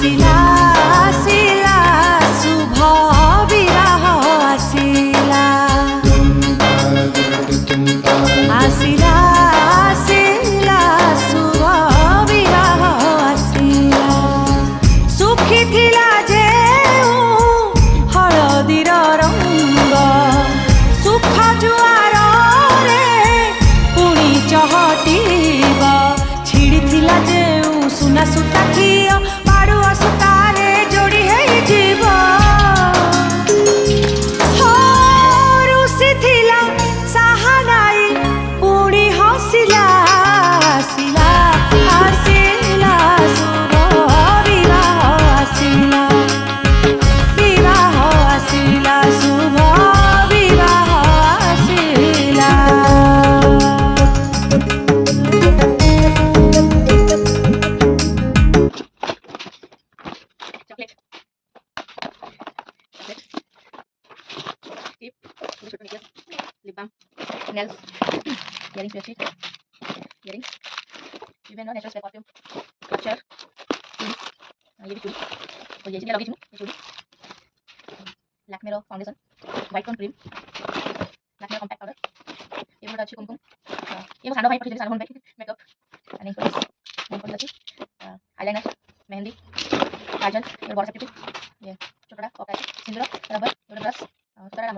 आसिला आसिला शुभ विवाह आसिला आसिला आसिला शुभ विवाह आसिला सुखी थिला जे हलदीर रंग सुख जुआर रे पुणी चहटिब छिड़ी थिला जे सुना सुता खियो पाड़ुआ सुतारे जोड़ी है जीव हो रुसी थिला साहानाई पुणी हसिला आसिला आसिला शुभ विवाह आसिला विवाह आसिला शुभ विवाह आसिला चॉकलेट चॉकलेट टिप छोटे छोटे lip balm nails earrings bracelet earrings even natural spray perfume clutcher चूड़ी ये भी चूड़ी और ये लगी ये चूड़ी लैक्मे रो foundation white tone cream Lakme compact powder ये बहुत अच्छी कुमकुम ये सांडो भाई पड़ी सांडो भाई makeup and nail polish eyeliner mehndi kajal ये बॉडी सेप्टिक ये छोटा कॉपर सिंदूर रबर ब्रश और सारा